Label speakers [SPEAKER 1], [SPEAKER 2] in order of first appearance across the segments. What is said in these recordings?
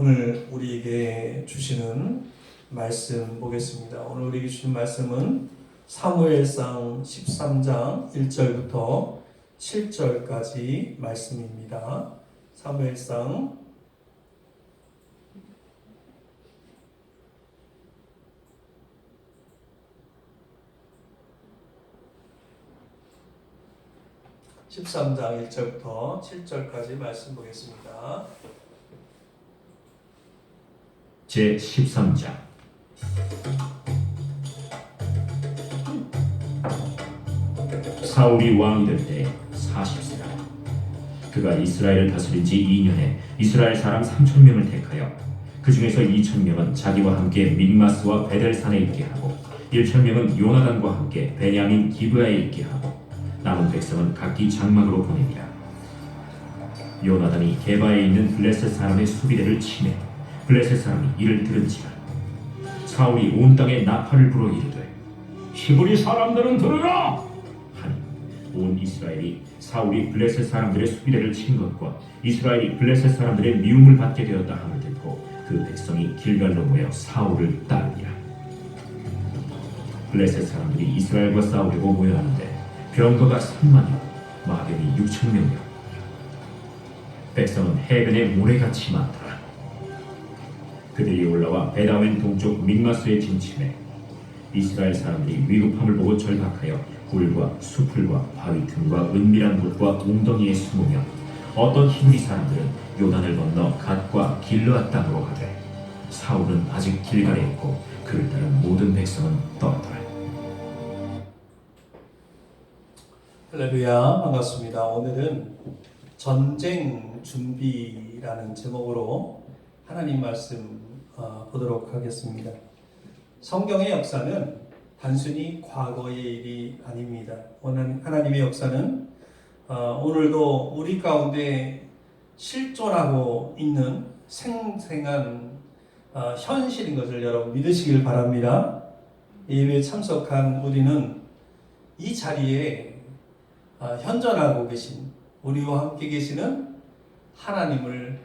[SPEAKER 1] 오늘 우리에게 주시는 말씀 보겠습니다. 오늘 우리에게 주신 말씀은 사무엘상 13장 1절부터 7절까지 말씀입니다. 사무엘상 13장 1절부터 7절까지 말씀 보겠습니다.
[SPEAKER 2] 제 13장. 사울이 왕이 될 때 40세라. 그가 이스라엘을 다스린 지 2년에 이스라엘 사람 3,000명을 택하여 그 중에서 2,000명은 자기와 함께 믹마스와 베델산에 있게 하고 1,000명은 요나단과 함께 베냐민 기브야에 있게 하고 남은 백성은 각기 장막으로 보내니라. 요나단이 게바에 있는 블레셋 사람의 수비대를 치매 블레셋 사람이 이를 들은지라. 사울이 온 땅에 나팔을 불어 이르되 히브리 사람들은 들으라 하니 온 이스라엘이 사울이 블레셋 사람들의 수비대를 친 것과 이스라엘이 블레셋 사람들의 미움을 받게 되었다 함을 듣고 그 백성이 길갈로 모여 사울을 따르니라. 블레셋 사람들이 이스라엘과 싸우려고 모였는데 병거가 3만여 마병이 6,000명이라. 백성은 해변에 모래같이 많더라. 그들이 올라와 베다웬 동쪽 믹마스에 진침해 이스라엘 사람들이 위급함을 보고 절박하여 굴과 수풀과 바위 틈과 은밀한 곳과 웅덩이에 숨으며 어떤 히브리 사람들은 요단을 건너 갓과 길르앗 땅으로 가되 사울은 아직 길갈에 있고 그를 따른 모든 백성은 떠나더라.
[SPEAKER 1] 할렐루야, 반갑습니다. 오늘은 전쟁 준비라는 제목으로 하나님 말씀 보도록 하겠습니다. 성경의 역사는 단순히 과거의 일이 아닙니다. 하나님의 역사는 오늘도 우리 가운데 실존하고 있는 생생한 현실인 것을 여러분 믿으시길 바랍니다. 예배에 참석한 우리는 이 자리에 현존하고 계신 우리와 함께 계시는 하나님을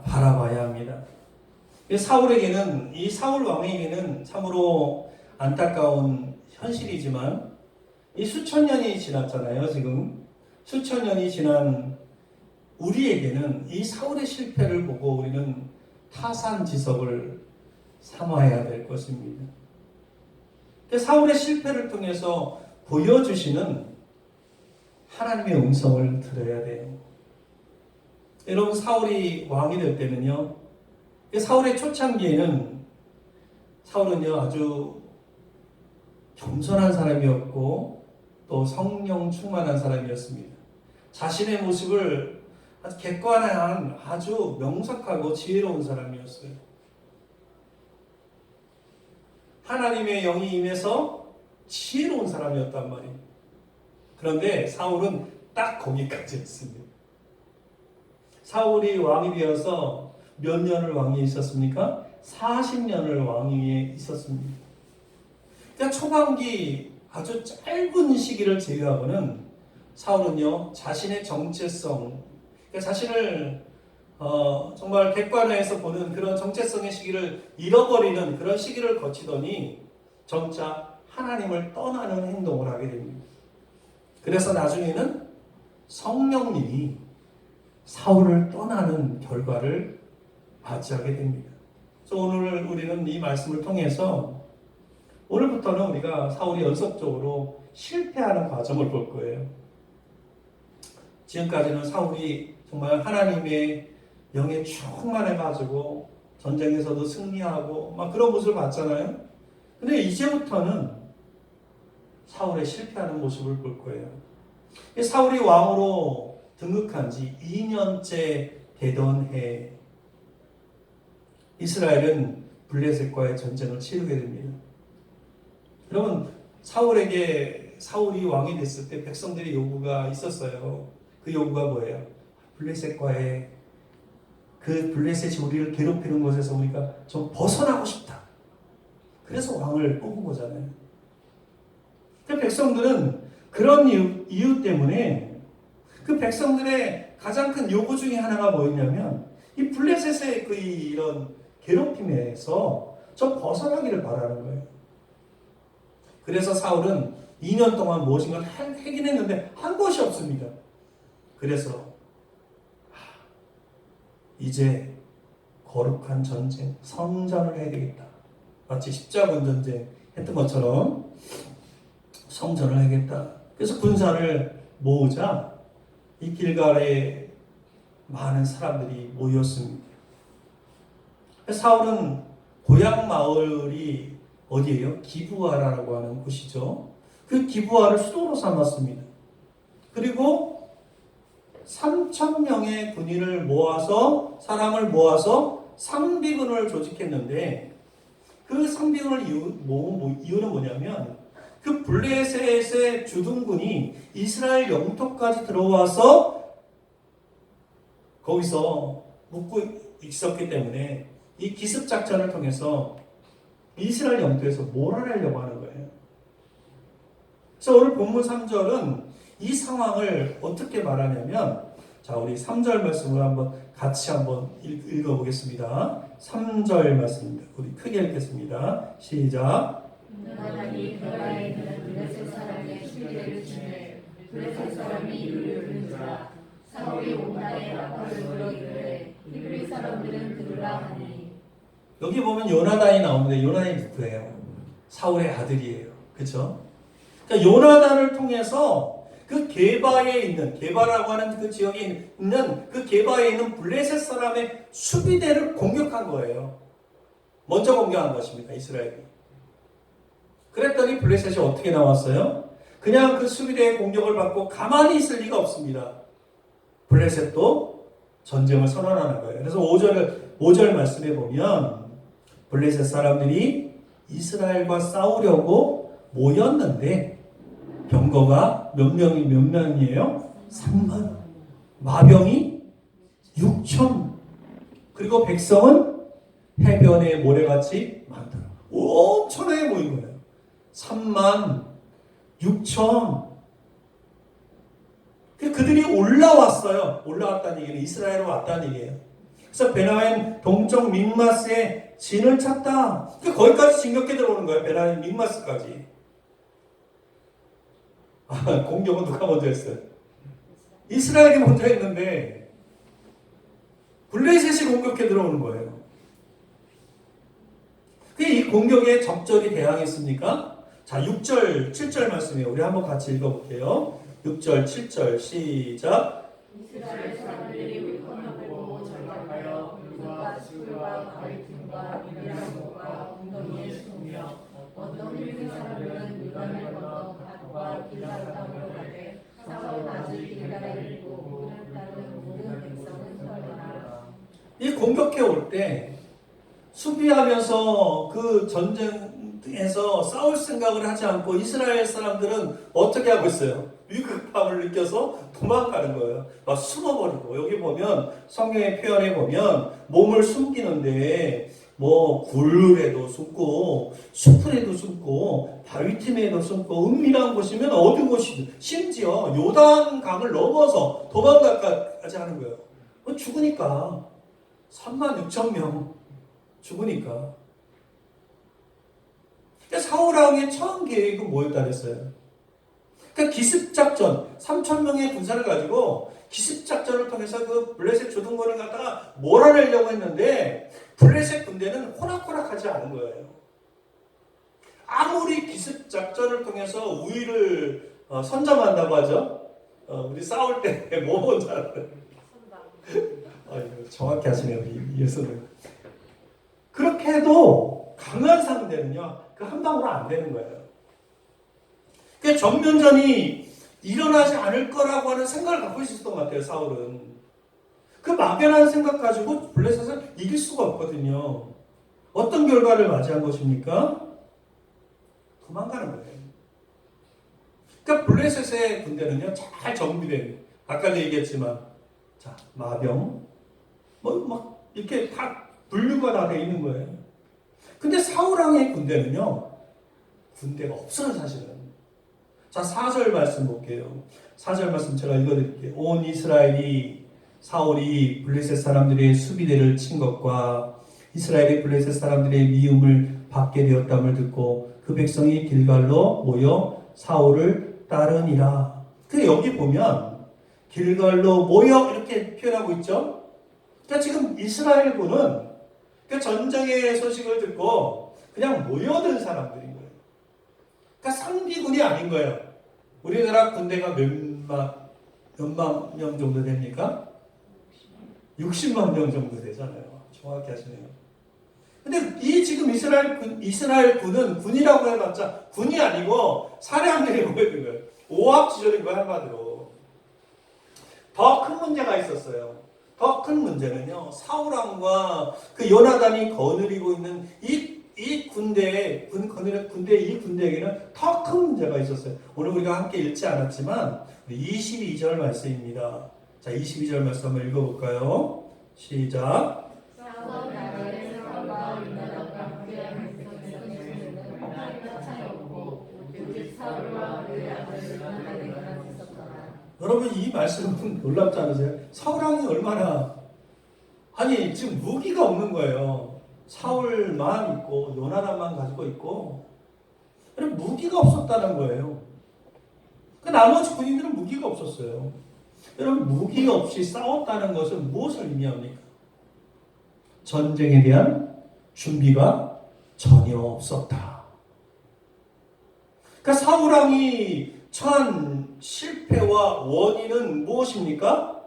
[SPEAKER 1] 바라봐야 합니다. 사울에게는, 이 사울 왕에게는 참으로 안타까운 현실이지만 이 수천 년이 지났잖아요. 지금 수천 년이 지난 우리에게는 이 사울의 실패를 보고 우리는 타산지석을 삼아야 될 것입니다. 사울의 실패를 통해서 보여주시는 하나님의 음성을 들어야 돼요. 여러분, 사울이 왕이 될 때는요, 사울의 초창기에는 사울은요 아주 겸손한 사람이었고 또 성령 충만한 사람이었습니다. 자신의 모습을 아주 객관한 아주 명석하고 지혜로운 사람이었어요. 하나님의 영이 임해서 지혜로운 사람이었단 말이에요. 그런데 사울은 딱 거기까지 했습니다. 사울이 왕이 되어서 몇 년을 왕위에 있었습니까? 40년을 왕위에 있었습니다. 그러니까 초반기 아주 짧은 시기를 제외하고는 사울은요 자신의 정체성, 그러니까 자신을 정말 객관화해서 보는 그런 정체성의 시기를 잃어버리는 그런 시기를 거치더니 점차 하나님을 떠나는 행동을 하게 됩니다. 그래서 나중에는 성령님이 사울을 떠나는 결과를 맞이하게 됩니다. 그래서 오늘 우리는 이 말씀을 통해서 오늘부터는 우리가 사울이 연속적으로 실패하는 과정을 볼 거예요. 지금까지는 사울이 정말 하나님의 영에 충만해가지고 전쟁에서도 승리하고 막 그런 모습을 봤잖아요. 근데 이제부터는 사울의 실패하는 모습을 볼 거예요. 사울이 왕으로 등극한 지 2년째 되던 해 이스라엘은 블레셋과의 전쟁을 치르게 됩니다. 여러분, 사울이 왕이 됐을 때 백성들의 요구가 있었어요. 그 요구가 뭐예요? 블레셋과의 그 블레셋이 우리를 괴롭히는 것에서 우리가 좀 벗어나고 싶다. 그래서 왕을 뽑은 거잖아요. 그 백성들은 그런 이유 때문에 그 백성들의 가장 큰 요구 중에 하나가 뭐였냐면 이 블레셋의 그 이런 괴롭힘에서 좀 벗어나기를 바라는 거예요. 그래서 사울은 2년 동안 무엇인가 하긴 했는데 한 것이 없습니다. 그래서 이제 거룩한 전쟁, 성전을 해야 되겠다. 마치 십자군 전쟁 했던 것처럼 성전을 해야겠다. 그래서 군사를 모으자 이 길갈에 많은 사람들이 모였습니다. 사울은 고향 마을이 어디예요? 기브아라고 하는 곳이죠. 그 기브아를 수도로 삼았습니다. 그리고 3,000명의 군인을 모아서 사람을 모아서 상비군을 조직했는데 그 상비군을 이유는 뭐냐면 그 블레셋의 주둔군이 이스라엘 영토까지 들어와서 거기서 묵고 있었기 때문에 이 기습 작전을 통해서 이스라엘 영토에서 몰아내려고 하는 거예요. 그래서 오늘 본문 3절은 이 상황을 어떻게 말하냐면, 자, 우리 3절 말씀을 같이 한번 읽어보겠습니다. 3절 말씀입니다. 우리 크게 읽겠습니다. 시작.
[SPEAKER 3] 요나단이 베라에 있는 블레셋 사람의 수비대를 치매 블레셋 사람이 이를 들은지라 사울이 온 날에 라파를 불러 이르되 히브리 사람들은 들으라 하니.
[SPEAKER 1] 여기 보면 요나단이 나오는데 요나단이 누구예요? 사울의 아들이에요. 그렇죠? 그러니까 요나단을 통해서 그 게바에 있는, 게바라고 하는 그 지역에 있는 그 게바에 있는 블레셋 사람의 수비대를 공격한 거예요. 먼저 공격한 것입니다. 이스라엘이. 그랬더니 블레셋이 어떻게 나왔어요? 그냥 그 수비대의 공격을 받고 가만히 있을 리가 없습니다. 블레셋도 전쟁을 선언하는 거예요. 그래서 5절 말씀에 보면 블레셋 사람들이 이스라엘과 싸우려고 모였는데 병거가 몇 명이에요? 3만. 마병이 6천. 그리고 백성은 해변에 모래같이 많더라. 엄청나게 모인 거예요. 3만 6천. 그들이 올라왔어요. 올라왔다는 얘기는 이스라엘로 왔다는 얘기예요. 그래서 베나웬 동쪽 믹마스에 진을 쳤다. 거기까지 진격해 들어오는 거예요. 베나웬 믹마스까지. 공격은 누가 먼저 했어요? 이스라엘이 먼저 했는데 블레셋이 공격해 들어오는 거예요. 이 공격에 적절히 대항했습니까? 자, 6절, 7절 말씀이에요. 우리 한번 같이 읽어볼게요. 6절, 7절 시작.
[SPEAKER 3] 이스라엘 사람들이 위권하고 절박하여 물과 수풀과 바위틈과 미련과 웅덩이에 숨으며 어떤 히브리 사람들은 유단을 건너 밭과 길라 땅으로 가되 사울 낮을 길가에 이르고 그를 따른 모든 백성은 털려나.
[SPEAKER 1] 이 공격해 올 때 수비하면서 그 전쟁에서 싸울 생각을 하지 않고 이스라엘 사람들은 어떻게 하고 있어요? 위급함을 느껴서 도망가는 거예요. 막 숨어버리고. 여기 보면 성경의 표현에 보면 몸을 숨기는데 뭐 굴에도 숨고 수풀에도 숨고 바위틈에도 숨고 은밀한 곳이면 어두운 곳이든 심지어 요단강을 넘어서 도망가까지 하는 거예요. 죽으니까 36,000명 죽으니까. 그러니까 사울 왕의 처음 계획은 뭐였다 그랬어요? 그러니까 기습작전, 3,000명의 군사를 가지고 기습작전을 통해서 그 블레셋 주둔군을 갖다가 몰아내려고 했는데 블레셋 군대는 호락호락하지 않은 거예요. 아무리 기습작전을 통해서 우위를 선점한다고 하죠. 우리 싸울 때 뭐 먼저 하는 정확히 하시네요, 우리 예수는. 그렇게 해도 강한 상대는요, 그 한 방으로 안 되는 거예요. 그 전면전이 일어나지 않을 거라고 하는 생각을 갖고 있었던 것 같아요, 사울은. 그 막연한 생각 가지고 블레셋을 이길 수가 없거든요. 어떤 결과를 맞이한 것입니까? 도망가는 거예요. 그러니까 블레셋의 군대는요, 잘 정비된, 아까도 얘기했지만, 자, 마병, 막 이렇게 다 분류가 다 되어 있는 거예요. 근데 사울왕의 군대는요, 군대가 없어요, 사실은. 자, 4절 말씀 볼게요. 4절 말씀 제가 읽어드릴게요. 온 이스라엘이 사울이 블레셋 사람들의 수비대를 친 것과 이스라엘이 블레셋 사람들의 미움을 받게 되었담을 듣고 그 백성이 길갈로 모여 사울을 따르니라. 그 여기 보면 길갈로 모여 이렇게 표현하고 있죠. 그러니까 지금 이스라엘군은 그 전쟁의 소식을 듣고 그냥 모여든 사람들인 거예요. 그러니까 상비군이 아닌 거예요. 우리나라 군대가 몇만 명 정도 됩니까? 60만 명 정도 되잖아요. 정확히 하시네요. 근데 이 지금 이스라엘 군은 군이라고 해봤자 군이 아니고 사람들이 모여든 거예요. 오합지졸인 거예요, 한마디로. 더 큰 문제가 있었어요. 더 큰 문제는요, 사울왕과 그 요나단이 거느리고 있는 이 군대의 군대에게는 더 큰 문제가 있었어요. 오늘 우리가 함께 읽지 않았지만 22절 말씀입니다. 자, 22절 말씀 한번 읽어볼까요? 시작. 여러분 이 말씀은 놀랍지 않으세요? 사울왕이 얼마나 아니 지금 무기가 없는 거예요. 사울만 있고 요나단만 가지고 있고 무기가 없었다는 거예요. 그 나머지 군인들은 무기가 없었어요. 여러분 무기 없이 싸웠다는 것은 무엇을 의미합니까? 전쟁에 대한 준비가 전혀 없었다. 그러니까 사울왕이 처한 실패와 원인은 무엇입니까?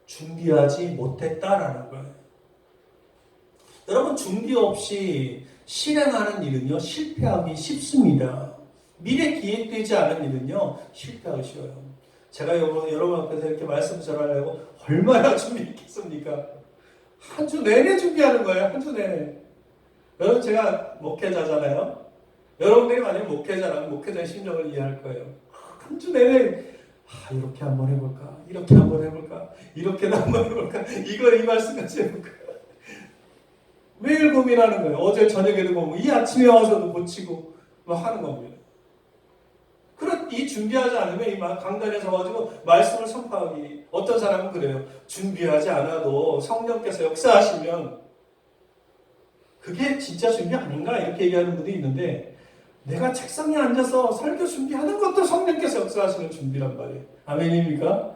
[SPEAKER 1] 준비하지 못했다라는 거예요. 여러분 준비 없이 실행하는 일은요 실패하기 쉽습니다. 미래 기획되지 않은 일은요 실패하기 쉬워요. 제가 여러분 앞에서 이렇게 말씀 전하려고 얼마나 준비했겠습니까? 한 주 내내 준비하는 거예요. 한 주 내내. 여러분 제가 목회자잖아요. 여러분들이 만약에 목회자라면 목회자의 심정을 이해할 거예요. 한 주 내내 이렇게 한번 해볼까? 이렇게 한번 해볼까? 이렇게도 한번 해볼까? 이 말씀까지 해볼까? 매일 고민하는 거예요. 어제 저녁에도 보고 이 아침에 와서도 고치고 하는 겁니다. 이 준비하지 않으면 이 강단에 서가지고 말씀을 선포하기 어떤 사람은 그래요. 준비하지 않아도 성령께서 역사하시면 그게 진짜 준비 아닌가 이렇게 얘기하는 분도 있는데 내가 책상에 앉아서 설교 준비하는 것도 성령께서 역사하시는 준비란 말이에요. 아멘입니까?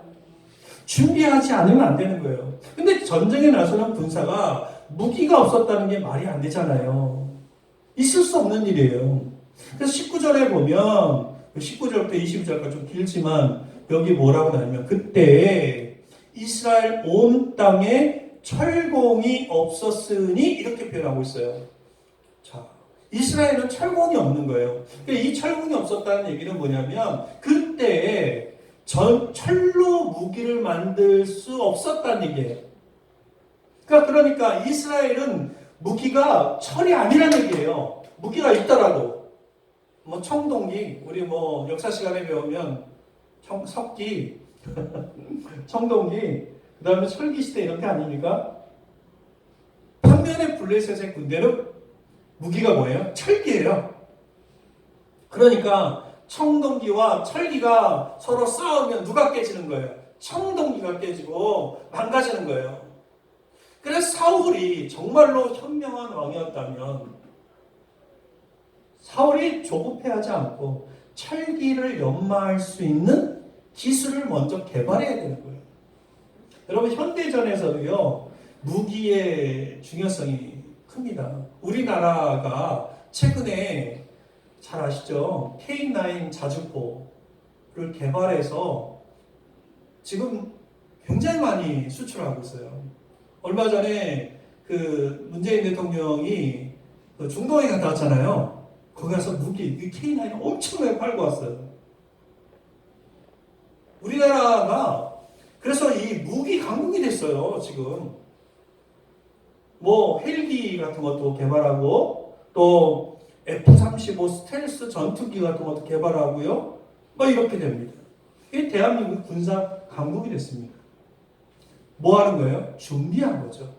[SPEAKER 1] 준비하지 않으면 안 되는 거예요. 근데 전쟁에 나서는 군사가 무기가 없었다는 게 말이 안 되잖아요. 있을 수 없는 일이에요. 그래서 19절에 보면 19절부터 22절까지 좀 길지만 여기 뭐라고 나오냐면 그때 이스라엘 온 땅에 철공이 없었으니 이렇게 표현하고 있어요. 자, 이스라엘은 철공이 없는 거예요. 이 철공이 없었다는 얘기는 뭐냐면 그때 철로 무기를 만들 수 없었다는 얘기예요. 그러니까 이스라엘은 무기가 철이 아니라는 얘기예요. 무기가 있더라도 청동기, 우리 역사 시간에 배우면 석기, 청동기, 그 다음에 철기시대 이런 게 아닙니까? 반면에 블레셋의 군대는 무기가 뭐예요? 철기예요. 그러니까 청동기와 철기가 서로 싸우면 누가 깨지는 거예요? 청동기가 깨지고 망가지는 거예요. 그래서 사울이 정말로 현명한 왕이었다면 사울이 조급해하지 않고 철기를 연마할 수 있는 기술을 먼저 개발해야 되는 거예요. 여러분 현대전에서도요 무기의 중요성이 큽니다. 우리나라가 최근에 잘 아시죠? K9 자주포를 개발해서 지금 굉장히 많이 수출하고 있어요. 얼마 전에 그 문재인 대통령이 중동에 갔다 왔잖아요. 거기 가서 무기, K9 엄청나게 팔고 왔어요. 우리나라가 그래서 이 무기 강국이 됐어요, 지금. 헬기 같은 것도 개발하고, 또 F-35 스텔스 전투기 같은 것도 개발하고요. 이렇게 됩니다. 이게 대한민국 군사 강국이 됐습니다. 뭐 하는 거예요? 준비한 거죠.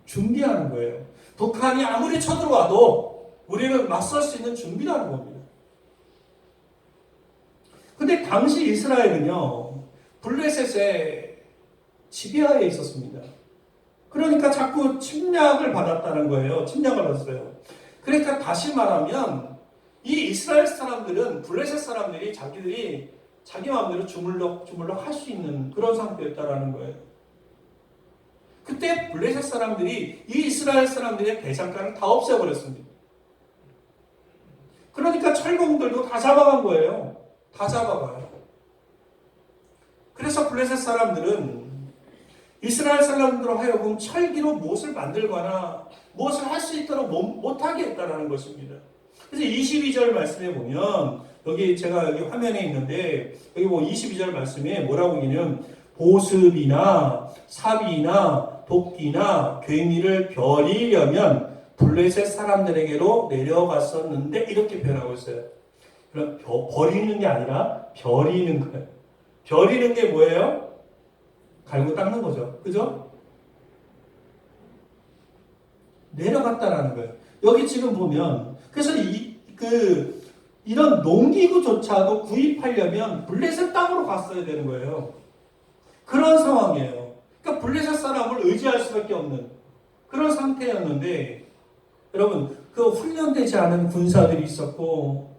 [SPEAKER 1] 준비하는 거예요. 북한이 아무리 쳐들어와도 우리는 맞설 수 있는 준비를 하는 겁니다. 근데 당시 이스라엘은요, 블레셋에 지배하에 있었습니다. 그러니까 자꾸 침략을 받았다는 거예요. 침략을 받았어요. 그러니까 다시 말하면 이 이스라엘 사람들은 블레셋 사람들이 자기들이 자기 마음대로 주물럭 할 수 있는 그런 상태였다라는 거예요. 그때 블레셋 사람들이 이 이스라엘 사람들의 대장간을 다 없애버렸습니다. 그러니까 철공들도 다 잡아간 거예요. 다 잡아가요. 그래서 블레셋 사람들은 이스라엘 사람들로 하여금 철기로 무엇을 만들거나 무엇을 할 수 있도록 못하게 했다는 것입니다. 그래서 22절 말씀에 보면 여기 제가 여기 화면에 있는데 여기 뭐 22절 말씀에 뭐라고 하냐면 보습이나 사비나 도끼나 괭이를 벼리려면 블레셋 사람들에게로 내려갔었는데 이렇게 표현하고 있어요. 그럼 버리는 게 아니라 벼리는 거예요. 벼리는 게 뭐예요? 갈고 닦는 거죠. 그죠? 내려갔다라는 거예요. 여기 지금 보면 그래서 이런 농기구조차도 구입하려면 블레셋 땅으로 갔어야 되는 거예요. 그런 상황이에요. 그러니까 블레셋 사람을 의지할 수밖에 없는 그런 상태였는데 여러분 그 훈련되지 않은 군사들이 있었고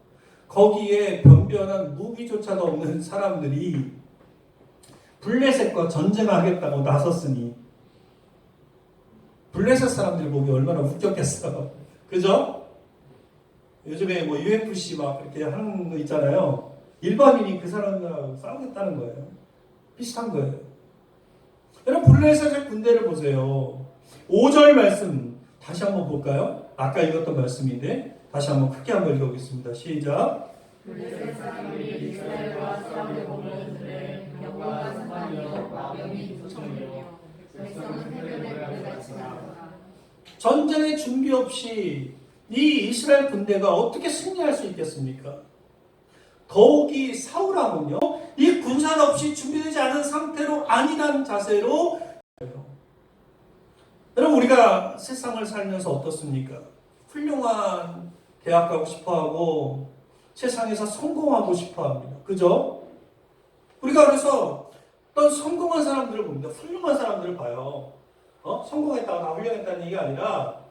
[SPEAKER 1] 거기에 변변한 무기조차도 없는 사람들이 블레셋과 전쟁하겠다고 나섰으니 블레셋 사람들 보기 얼마나 웃겼겠어. 그죠? 요즘에 뭐 UFC 막 그렇게 하는 거 있잖아요. 일반인이 그 사람들하고 싸우겠다는 거예요. 비슷한 거예요. 여러분 블레셋의 군대를 보세요. 5절 말씀 다시 한번 볼까요? 아까 읽었던 말씀인데 다시 한번 크게 한번 읽어보겠습니다. 시작.
[SPEAKER 3] 블레셋 사람들이 이스라엘과 싸우려 공격들을 여호와 사방이요 마병이 두성이며 백성은 해변에 물같이 나더라.
[SPEAKER 1] 전쟁의 준비 없이 이 이스라엘 군대가 어떻게 승리할 수 있겠습니까? 더욱이 사울왕은요, 이 군사 없이 준비되지 않은 상태로 안일한 자세로 여러분 우리가 세상을 살면서 어떻습니까? 훌륭한 대학 가고 싶어하고 세상에서 성공하고 싶어합니다. 그죠? 우리가 그래서 어떤 성공한 사람들을 봅니다. 훌륭한 사람들을 봐요. 성공했다고 다 훌륭했다는 얘기가 아니라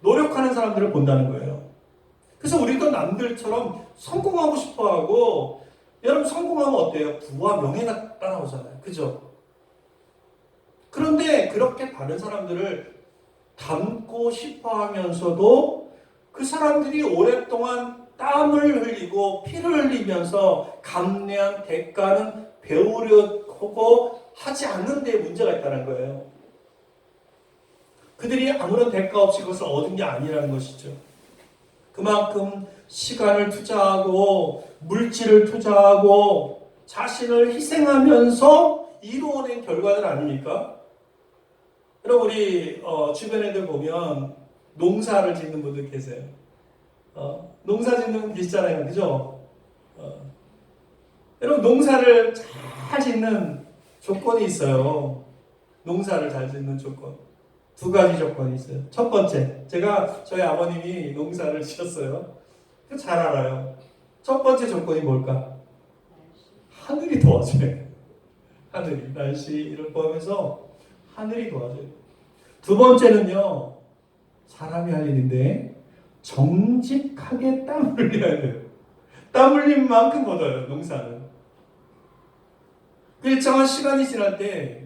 [SPEAKER 1] 노력하는 사람들을 본다는 거예요. 그래서 우리도 남들처럼 성공하고 싶어하고 여러분 성공하면 어때요? 부와 명예가 따라오잖아요. 그죠? 그런데 그렇게 다른 사람들을 닮고 싶어하면서도 그 사람들이 오랫동안 땀을 흘리고 피를 흘리면서 감내한 대가는 배우려고 하지 않는 데 문제가 있다는 거예요. 그들이 아무런 대가 없이 그것을 얻은 게 아니라는 것이죠. 그만큼 시간을 투자하고 물질을 투자하고 자신을 희생하면서 이루어낸 결과들 아닙니까? 여러분 우리 주변 애들 보면 농사를 짓는 분들 계세요. 농사 짓는 분 계시잖아요. 그죠? 여러분 농사를 잘 짓는 조건이 있어요. 농사를 잘 짓는 조건. 두 가지 조건이 있어요. 첫 번째, 저희 아버님이 농사를 지었어요. 잘 알아요. 첫 번째 조건이 뭘까? 하늘이 도와줘요. 하늘이, 날씨를 포함해서 하늘이 도와줘요. 두 번째는요, 사람이 할 일인데 정직하게 땀 흘려야 돼요. 땀 흘린 만큼 얻어요, 농사는. 일정한 시간이 지날 때,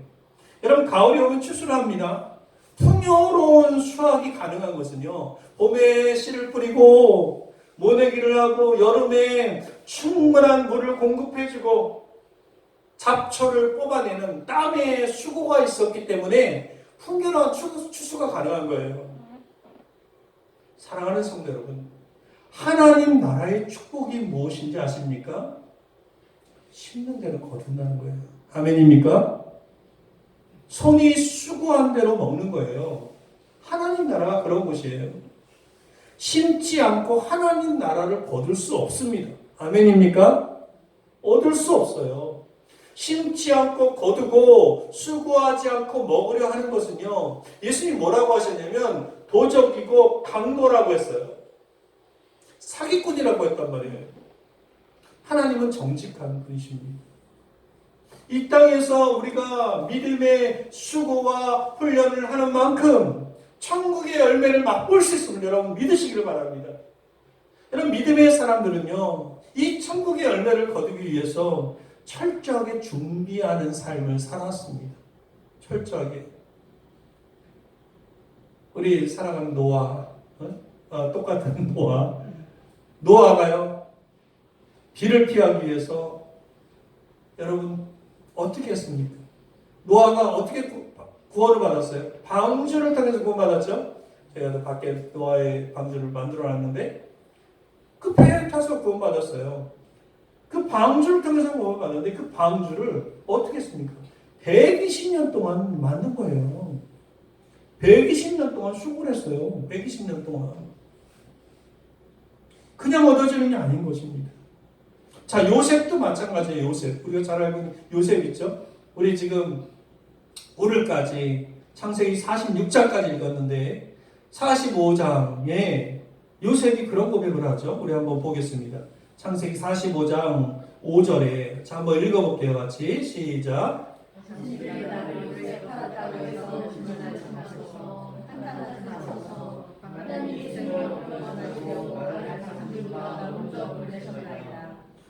[SPEAKER 1] 여러분 가을이 오면 추수를 합니다. 풍요로운 수확이 가능한 것은요, 봄에 씨를 뿌리고 모내기를 하고 여름에 충분한 물을 공급해주고 잡초를 뽑아내는 땀의 수고가 있었기 때문에 풍요로운 추수가 가능한 거예요. 사랑하는 성도 여러분, 하나님 나라의 축복이 무엇인지 아십니까? 심는 대로 거둔다는 거예요. 아멘입니까? 손이 수고한 대로 먹는 거예요. 하나님 나라가 그런 곳이에요. 심지 않고 하나님 나라를 거둘 수 없습니다. 아멘입니까? 얻을 수 없어요. 심지 않고 거두고 수고하지 않고 먹으려 하는 것은요, 예수님이 뭐라고 하셨냐면 도적이고 강도라고 했어요. 사기꾼이라고 했단 말이에요. 하나님은 정직한 분이십니다. 이 땅에서 우리가 믿음의 수고와 훈련을 하는 만큼 천국의 열매를 맛볼 수 있음을 여러분 믿으시기를 바랍니다. 여러분 믿음의 사람들은요, 이 천국의 열매를 거두기 위해서 철저하게 준비하는 삶을 살았습니다. 철저하게. 우리 사랑하는 노아, 똑같은 노아가요, 비를 피하기 위해서 여러분 어떻게 했습니까? 노아가 어떻게 구원을 받았어요? 방주를 통해서 구원받았죠? 제가 밖에 노아의 방주를 만들어놨는데 그 배에 타서 구원받았어요. 그 방주를 통해서 구원받았는데 그 방주를 어떻게 했습니까? 120년 동안 만든 거예요. 120년 동안 수고를 했어요. 120년 동안. 그냥 얻어지는 게 아닌 것입니다. 자, 요셉도 마찬가지예요. 요셉. 우리가 잘 알고 있는 요셉 있죠? 우리 지금 오늘까지 창세기 46장까지 읽었는데 45장에 요셉이 그런 고백을 하죠. 우리 한번 보겠습니다. 창세기 45장 5절에 자, 한번 읽어볼게요. 같이 시작.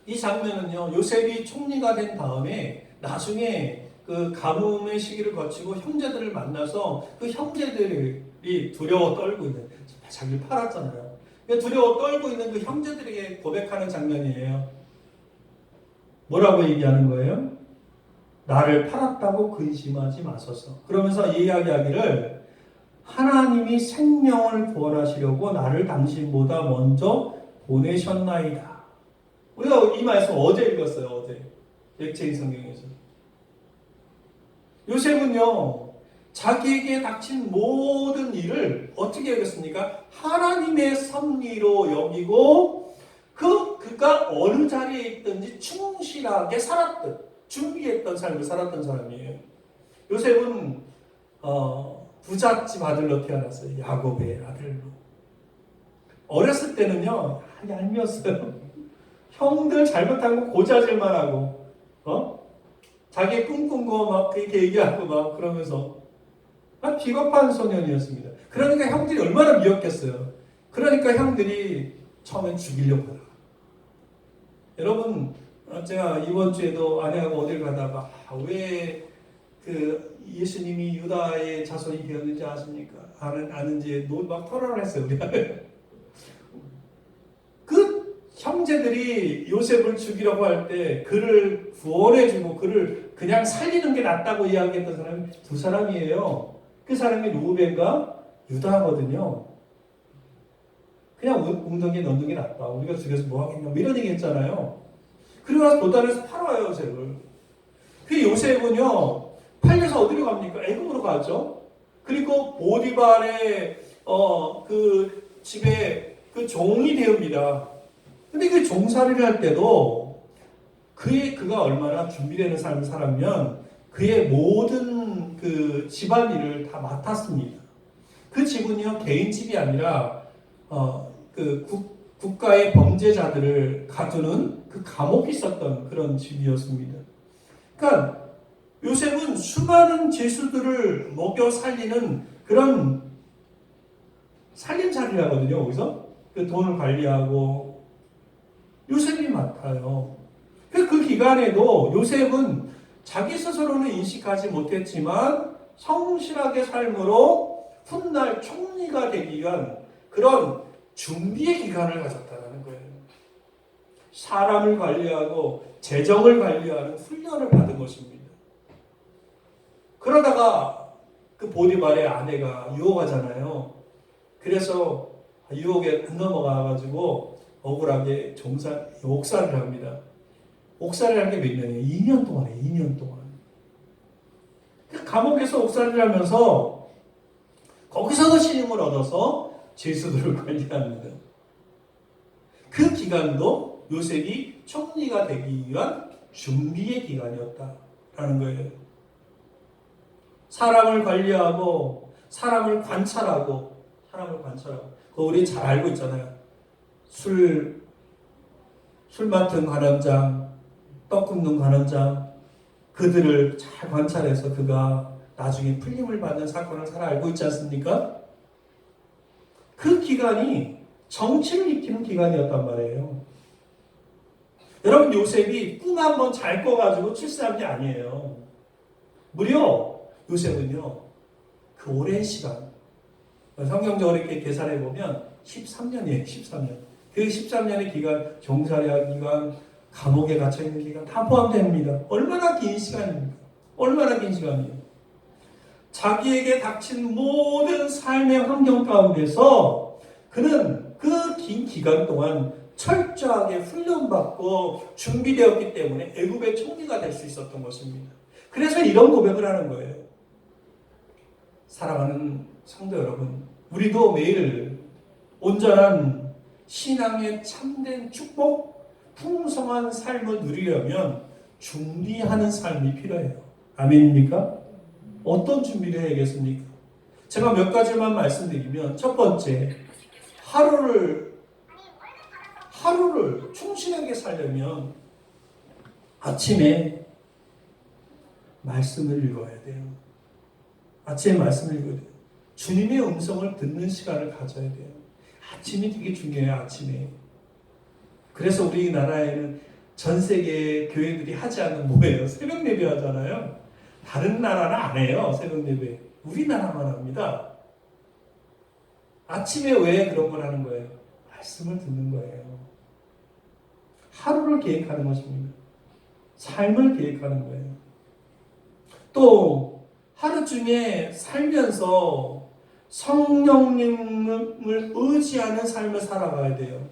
[SPEAKER 1] 이 장면은요, 요셉이 총리가 된 다음에 나중에 그 가뭄의 시기를 거치고 형제들을 만나서 그 형제들이 두려워 떨고 있는, 자기를 팔았잖아요. 두려워 떨고 있는 그 형제들에게 고백하는 장면이에요. 뭐라고 얘기하는 거예요? 나를 팔았다고 근심하지 마소서. 그러면서 이야기하기를 하나님이 생명을 구원하시려고 나를 당신보다 먼저 보내셨나이다. 우리가 이 말씀 어제 읽었어요. 어제 액체인 성경에서. 요셉은요, 자기에게 닥친 모든 일을 어떻게 여겼습니까? 하나님의 섭리로 여기고 그가 어느 자리에 있든지 충실하게 살았던, 준비했던 삶을 살았던 사람이에요. 요셉은 부잣집 아들로 태어났어요. 야곱의 아들로. 어렸을 때는요, 얄미웠어요. 형들 잘못한 거 고자질만 하고, 자기 꿈꾼 거 막 그렇게 얘기하고 막 그러면서 비겁한 소년이었습니다. 그러니까 형들이 얼마나 미웠겠어요. 그러니까 형들이 처음엔 죽이려고 하다가. 여러분, 제가 이번 주에도 아내하고 어딜 가다가 왜 그 예수님이 유다의 자손이 되었는지 아십니까? 아는지 막 토론을 했어요. 우리가. 그 형제들이 요셉을 죽이려고 할 때 그를 구원해주고 그를 그냥 살리는 게 낫다고 이야기했던 사람이 두 사람이에요. 그 사람이 루벤과 유다거든요. 그냥 웅덩이에 넣는 게 낫다. 우리가 죽여서 뭐 하겠냐. 이런 얘기 했잖아요. 그리고 나서 도단에서 팔아요, 요셉을. 그 요셉은요, 팔려서 어디로 갑니까? 애굽으로 가죠. 그리고 보디발의 그 집에 그 종이 되옵니다. 근데 그 종살이를 할 때도 그가 얼마나 준비되는 삶을 살았면 그의 모든 그 집안일을 다 맡았습니다. 그 집은요, 개인 집이 아니라 그 국가의 범죄자들을 가두는 그 감옥이 있었던 그런 집이었습니다. 그러니까 요셉은 수많은 죄수들을 먹여 살리는 그런 살림살이를 하거든요. 거기서 그 돈을 관리하고 요셉이 맡아요. 그 기간에도 요셉은 자기 스스로는 인식하지 못했지만 성실하게 삶으로 훗날 총리가 되기 위한 그런 준비의 기간을 가졌다는 거예요. 사람을 관리하고 재정을 관리하는 훈련을 받은 것입니다. 그러다가 그 보디발의 아내가 유혹하잖아요. 그래서 유혹에 안 넘어가가지고 억울하게 옥살이를 합니다. 옥살이를 한 게 몇 년이에요? 2년 동안이에요. 2년 동안. 감옥에서 옥살이를 하면서 거기서도 신임을 얻어서 죄수들을 관리합니다. 그 기간도 요셉이 총리가 되기 위한 준비의 기간이었다라는 거예요. 사람을 관리하고 사람을 관찰하고 그거 우리 잘 알고 있잖아요. 술 맡은 관원장, 떡 굽는 관원장, 그들을 잘 관찰해서 그가 나중에 풀림을 받는 사건을 잘 알고 있지 않습니까? 그 기간이 정치를 익히는 기간이었단 말이에요. 여러분, 요셉이 꿈 한 번 잘 꿔가지고 출세한 게 아니에요. 무려 요셉은요, 그 오랜 시간, 성경적으로 이렇게 계산해 보면 13년이에요. 13년. 그 13년의 기간, 종살이한 기간, 감옥에 갇혀 있는 기간 다 포함됩니다. 얼마나 긴 시간입니까? 얼마나 긴 시간이에요. 자기에게 닥친 모든 삶의 환경 가운데서 그는 그 긴 기간 동안 철저하게 훈련받고 준비되었기 때문에 애굽의 총리가 될 수 있었던 것입니다. 그래서 이런 고백을 하는 거예요. 사랑하는 성도 여러분, 우리도 매일 온전한 신앙의 참된 축복, 풍성한 삶을 누리려면 준비하는 삶이 필요해요. 아멘입니까? 어떤 준비를 해야겠습니까? 제가 몇 가지만 말씀드리면, 첫 번째, 하루를 충실하게 살려면 아침에 말씀을 읽어야 돼요. 아침에 말씀을 읽어야 돼요. 주님의 음성을 듣는 시간을 가져야 돼요. 아침이 되게 중요해요. 아침에. 그래서 우리나라에는 전 세계 교회들이 하지 않는 뭐예요? 새벽 예배 하잖아요. 다른 나라는 안 해요. 새벽 예배. 우리나라만 합니다. 아침에 왜 그런 걸 하는 거예요? 말씀을 듣는 거예요. 하루를 계획하는 것입니다. 삶을 계획하는 거예요. 또 하루 중에 살면서 성령님을 의지하는 삶을 살아가야 돼요.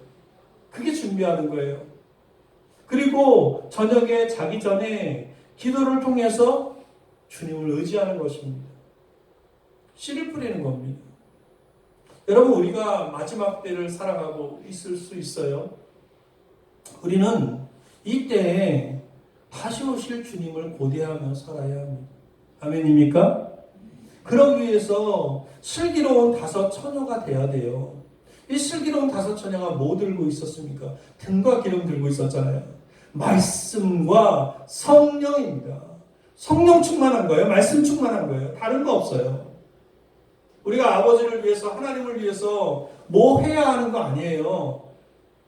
[SPEAKER 1] 그게 준비하는 거예요. 그리고 저녁에 자기 전에 기도를 통해서 주님을 의지하는 것입니다. 씨를 뿌리는 겁니다. 여러분, 우리가 마지막 때를 살아가고 있을 수 있어요. 우리는 이때에 다시 오실 주님을 고대하며 살아야 합니다. 아멘입니까? 그러기 위해서 슬기로운 다섯 처녀가 돼야 돼요. 이 슬기로운 다섯 처녀가 뭐 들고 있었습니까? 등과 기름 들고 있었잖아요. 말씀과 성령입니다. 성령 충만한 거예요. 말씀 충만한 거예요. 다른 거 없어요. 우리가 아버지를 위해서, 하나님을 위해서 뭐 해야 하는 거 아니에요.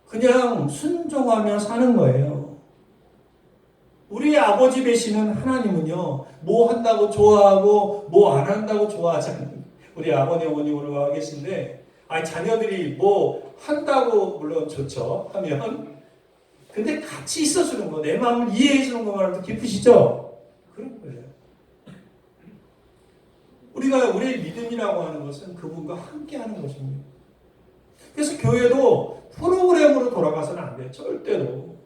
[SPEAKER 1] 그냥 순종하며 사는 거예요. 우리 아버지 되시는 하나님은요, 뭐 한다고 좋아하고 뭐 안 한다고 좋아하지 않는, 우리 아버님, 어머니 오늘 와 계신데, 자녀들이 뭐 한다고 물론 좋죠. 하면 근데 같이 있어주는 거, 내 마음을 이해해주는 것만으로도 기쁘시죠? 그런 거예요. 우리가 우리의 믿음이라고 하는 것은 그분과 함께 하는 것입니다. 그래서 교회도 프로그램으로 돌아가서는 안 돼요. 절대로.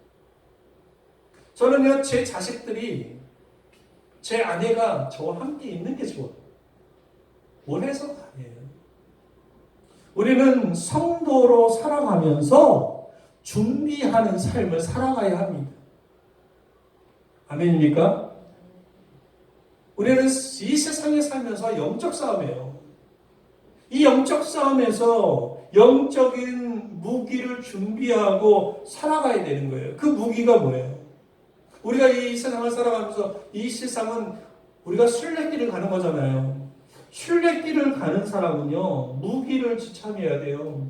[SPEAKER 1] 저는요, 제 자식들이, 제 아내가 저와 함께 있는 게 좋아요. 원해서가 아니에요. 우리는 성도로 살아가면서 준비하는 삶을 살아가야 합니다. 아멘입니까? 우리는 이 세상에 살면서 영적 싸움이에요. 이 영적 싸움에서 영적인 무기를 준비하고 살아가야 되는 거예요. 그 무기가 뭐예요? 우리가 이 세상을 살아가면서 이 세상은 우리가 순례길을 가는 거잖아요. 순례길을 가는 사람은요, 무기를 지참해야 돼요.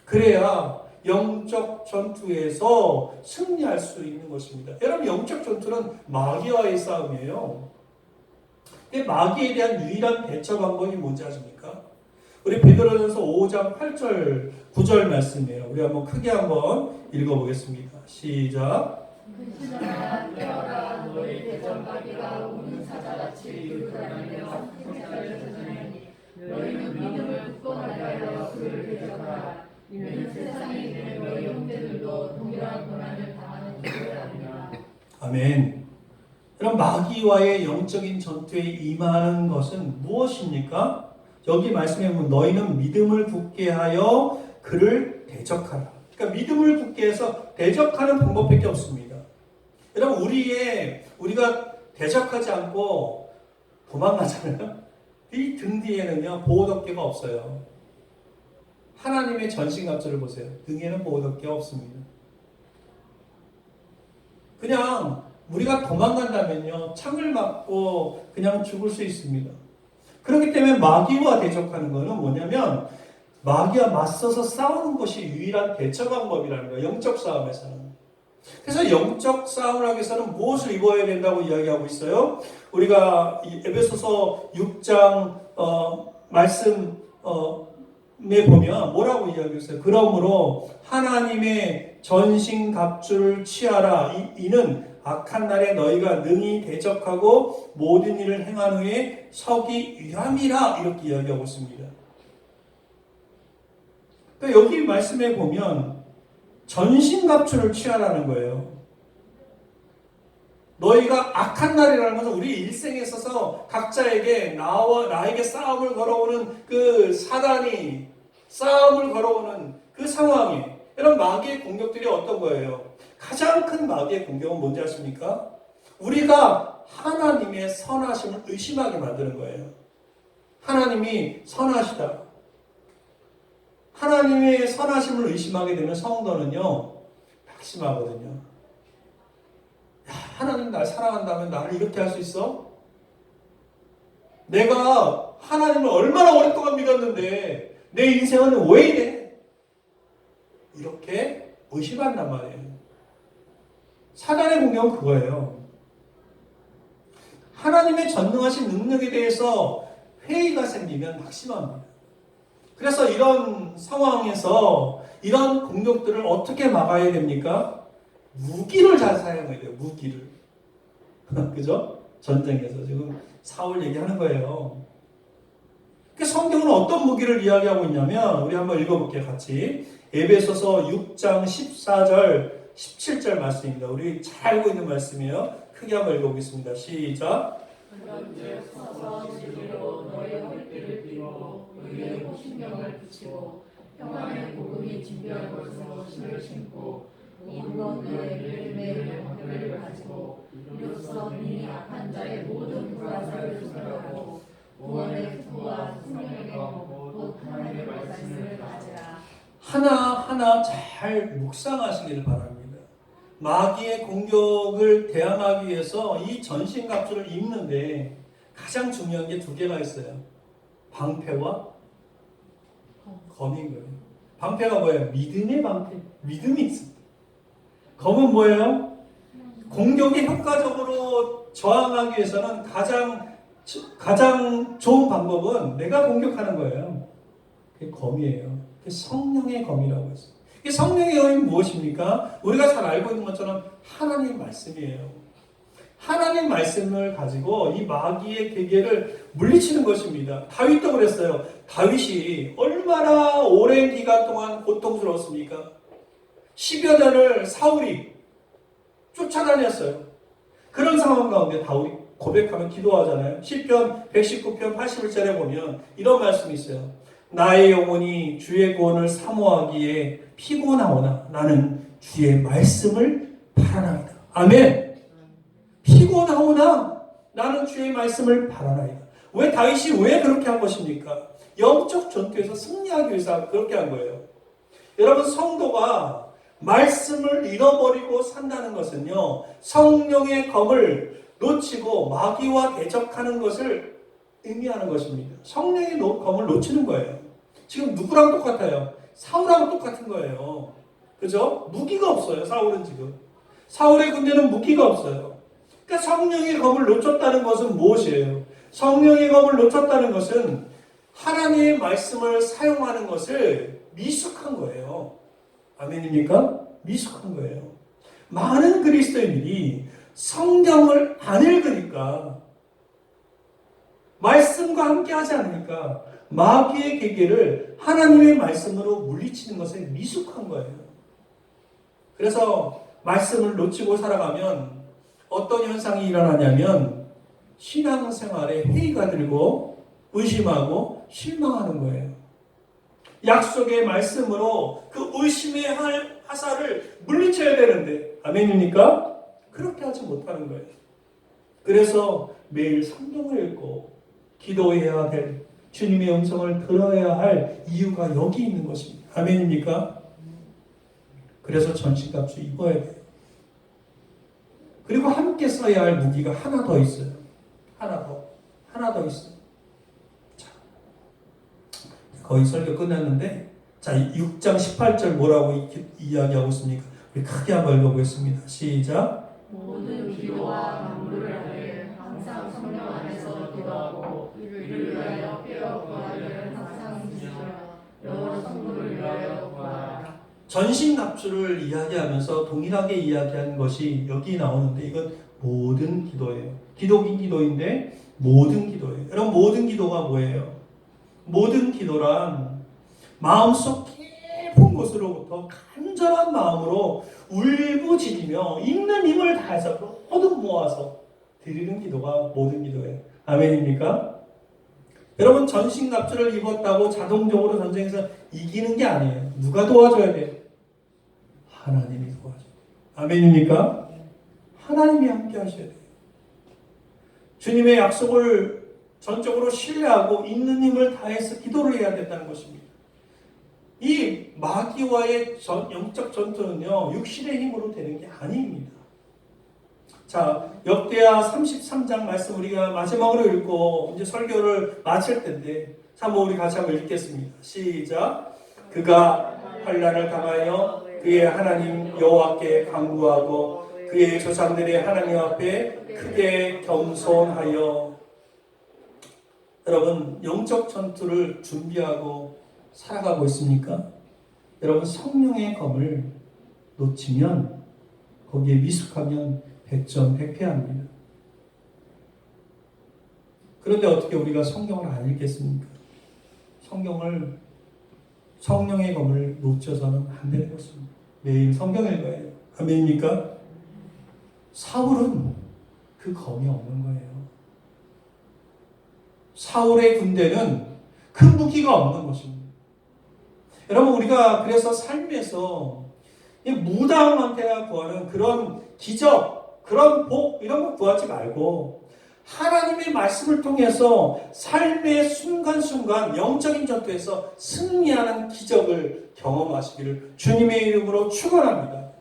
[SPEAKER 1] 그래야 영적 전투에서 승리할 수 있는 것입니다. 여러분, 영적 전투는 마귀와의 싸움이에요. 근데 마귀에 대한 유일한 대처 방법이 뭔지 아십니까? 우리 베드로전서 5장 8절 9절 말씀이에요. 우리 한번 크게 한번 읽어보겠습니다. 시작.
[SPEAKER 3] 그러나 깨어라, 너희 대적마귀가 우는 사자같이 불타나며 생사를 찾으니 너희는 믿음을 굳건하게 하여 그를 대적하라. 이는 세상에 있는 너희 형제들도 동일한 고난을 당하는 줄을 아니라.
[SPEAKER 1] 아멘. 그럼 마귀와의 영적인 전투에 임하는 것은 무엇입니까? 여기 말씀해 보면 너희는 믿음을 굳게 하여 그를 대적하라. 그러니까 믿음을 굳게 해서 대적하는 방법밖에 없습니다. 여러분, 우리가 대적하지 않고 도망가잖아요. 이 등 뒤에는요, 보호덮개가 없어요. 하나님의 전신갑주를 보세요. 등에는 보호덮개가 없습니다. 그냥 우리가 도망간다면요, 창을 맞고 그냥 죽을 수 있습니다. 그렇기 때문에 마귀와 대적하는 것은 뭐냐면 마귀와 맞서서 싸우는 것이 유일한 대처 방법이라는 거예요. 영적 싸움에서는. 그래서 영적 싸움을 하기 위해서는 무엇을 입어야 된다고 이야기하고 있어요? 우리가 이 에베소서 6장 말씀에 보면 뭐라고 이야기했어요? 그러므로 하나님의 전신갑주를 취하라. 이는 악한 날에 너희가 능히 대적하고 모든 일을 행한 후에 서기 위함이라 이렇게 이야기하고 있습니다. 그러니까 여기 말씀에 보면 전신갑주를 취하라는 거예요. 너희가 악한 날이라는 것은 우리 일생에 있어서 각자에게 나에게 싸움을 걸어오는 그 사단이 싸움을 걸어오는 그 상황에 이런 마귀의 공격들이 어떤 거예요? 가장 큰 마귀의 공격은 뭔지 아십니까? 우리가 하나님의 선하심을 의심하게 만드는 거예요. 하나님이 선하시다. 하나님의 선하심을 의심하게 되면 성도는요, 낙심하거든요. 야, 하나님 날 사랑한다면 나를 이렇게 할 수 있어? 내가 하나님을 얼마나 오랫동안 믿었는데 내 인생은 왜 이래? 이렇게 의심한단 말이에요. 사단의 공격은 그거예요. 하나님의 전능하신 능력에 대해서 회의가 생기면 낙심합니다. 그래서 이런 상황에서 이런 공격들을 어떻게 막아야 됩니까? 무기를 잘 사용해야 돼요. 무기를. 그죠? 전쟁에서 지금 사울 얘기하는 거예요. 성경은 어떤 무기를 이야기하고 있냐면 우리 한번 읽어볼게요. 같이. 에베소서 6장 14절 17절 말씀입니다. 우리 잘 알고 있는 말씀이에요. 크게 한번 읽어보겠습니다. 시작.
[SPEAKER 3] 그런즉 서서 진리로 너의 허리띠를 띠고 의의 호심경을 붙이고 평안의 복음이 준비한 것으로 신을 신고 이루어 너의 매일매일 방패를 가지고 이로써 네 악한 자의 모든 불화살을 소멸하고 구원의 기도와 생명의 곧 하나님의 말씀을 가지라.
[SPEAKER 1] 하나하나 잘 묵상하시기를 바랍니다. 마귀의 공격을 대항하기 위해서 이 전신갑주를 입는데 가장 중요한 게 두 개가 있어요. 방패와 검인 거예요. 방패가 뭐예요? 믿음의 방패. 믿음이 있습니다. 검은 뭐예요? 공격에 효과적으로 저항하기 위해서는 가장 좋은 방법은 내가 공격하는 거예요. 그게 검이에요. 그게 성령의 검이라고 했어요. 이 성령의 검이 무엇입니까? 우리가 잘 알고 있는 것처럼 하나님 말씀이에요. 하나님 말씀을 가지고 이 마귀의 계계를 물리치는 것입니다. 다윗도 그랬어요. 다윗이 얼마나 오랜 기간 동안 고통스러웠습니까? 10여 년을 사울이 쫓아다녔어요. 그런 상황 가운데 다윗이 고백하면 기도하잖아요. 시편 119편 81절에 보면 이런 말씀이 있어요. 나의 영혼이 주의 구원을 사모하기에 피곤하오나 나는 주의 말씀을 바라나이다. 아멘. 피곤하오나 나는 주의 말씀을 바라나이다. 왜 다윗이 왜 그렇게 한 것입니까? 영적 전투에서 승리하기 위해서 그렇게 한 거예요. 여러분, 성도가 말씀을 잃어버리고 산다는 것은요, 성령의 검을 놓치고 마귀와 대적하는 것을 의미하는 것입니다. 성령의 검을 놓치는 거예요. 지금 누구랑 똑같아요? 사울하고 똑같은 거예요. 그죠? 무기가 없어요. 사울은 지금. 사울의 군대는 무기가 없어요. 그러니까 성령의 검을 놓쳤다는 것은 무엇이에요? 성령의 검을 놓쳤다는 것은 하나님의 말씀을 사용하는 것을 미숙한 거예요. 아멘입니까? 미숙한 거예요. 많은 그리스도인들이 성경을 안 읽으니까, 말씀과 함께 하지 않으니까 마귀의 계계를 하나님의 말씀으로 물리치는 것에 미숙한 거예요. 그래서 말씀을 놓치고 살아가면 어떤 현상이 일어나냐면 신앙생활에 회의가 들고 의심하고 실망하는 거예요. 약속의 말씀으로 그 의심의 화살을 물리쳐야 되는데, 아멘입니까? 그렇게 하지 못하는 거예요. 그래서 매일 성경을 읽고 기도해야 될, 주님의 음성을 들어야 할 이유가 여기 있는 것입니다. 아멘입니까? 그래서 전신갑주 입어야 돼요. 그리고 함께 써야 할 무기가 하나 더 있어요. 하나 더 있어요. 자, 거의 설교 끝났는데, 자, 6장 18절 뭐라고 이야기하고 있습니까? 우리 크게 한번 읽어보겠습니다. 시작.
[SPEAKER 3] 모든 기도와 간구를 하되 항상 성령 안에서 기도하고 이를 위하여 깨어 구하기를 항상 지시라. 여러 성도를 위하여 구하라.
[SPEAKER 1] 전신납주를 이야기하면서 동일하게 이야기하는 것이 여기 나오는데, 이건 모든 기도예요. 기도긴 기도인데 모든 기도예요. 여러분, 모든 기도가 뭐예요? 모든 기도란 마음속 깊은 곳으로부터 간절한 마음으로 울부짖으며 있는 힘을 다해서 모두 모아서 드리는 기도가 모든 기도예요. 아멘입니까? 여러분, 전신납주를 입었다고 자동적으로 전쟁에서 이기는 게 아니에요. 누가 도와줘야 돼요? 하나님이 도와줘요. 아멘입니까? 하나님이 함께 하셔야 돼요. 주님의 약속을 전적으로 신뢰하고 있는 힘을 다해서 기도를 해야 된다는 것입니다. 이 마귀와의 영적 전투는요, 육신의 힘으로 되는 게 아닙니다. 자, 역대하 33장 말씀 우리가 마지막으로 읽고 이제 설교를 마칠 텐데, 자, 우리 같이 한번 읽겠습니다. 시작. 그가 환난을 당하여 그의 하나님 여호와께 간구하고 그의 조상들의 하나님 앞에 크게 겸손하여. 여러분, 영적 전투를 준비하고 살아가고 있습니까? 여러분, 성령의 검을 놓치면, 거기에 미숙하면 백전백패합니다. 그런데 어떻게 우리가 성경을 안 읽겠습니까? 성령의 검을 놓쳐서는 안 되는 것입니다. 매일 성경 읽어야 해요. 아멘입니까? 사울은 그 검이 없는 거예요. 사울의 군대는 그 무기가 없는 것입니다. 여러분, 우리가 그래서 삶에서 무당한테 구하는 그런 기적, 그런 복, 이런 거 구하지 말고 하나님의 말씀을 통해서 삶의 순간순간 영적인 전투에서 승리하는 기적을 경험하시기를 주님의 이름으로 축원합니다.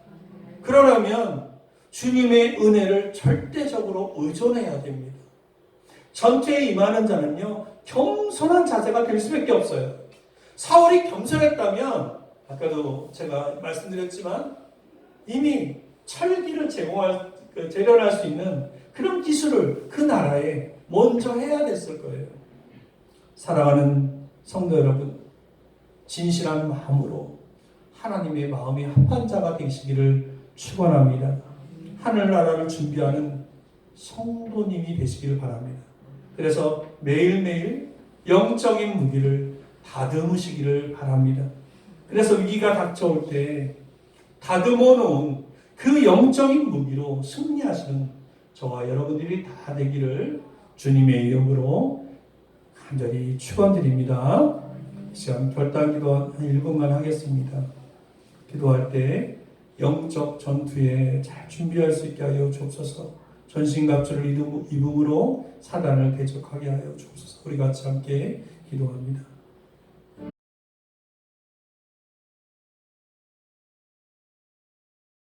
[SPEAKER 1] 그러려면 주님의 은혜를 절대적으로 의존해야 됩니다. 전투에 임하는 자는요, 겸손한 자세가 될 수밖에 없어요. 사울이 겸손했다면, 아까도 제가 말씀드렸지만, 이미 철기를 재련할 수 있는 그런 기술을 그 나라에 먼저 해야 됐을 거예요. 사랑하는 성도 여러분, 진실한 마음으로 하나님의 마음이 합한 자가 되시기를 축원합니다. 하늘나라를 준비하는 성도님이 되시기를 바랍니다. 그래서 매일매일 영적인 무기를 다듬으시기를 바랍니다. 그래서 위기가 닥쳐올 때 다듬어 놓은 그 영적인 무기로 승리하시는 저와 여러분들이 다 되기를 주님의 이름으로 간절히 축원드립니다. 시간 결단기도 한 1분간 하겠습니다. 기도할 때 영적 전투에 잘 준비할 수 있게 하여 주옵소서. 전신갑주를 입음으로 사단을 대적하게 하여 주옵소서. 우리 같이 함께 기도합니다.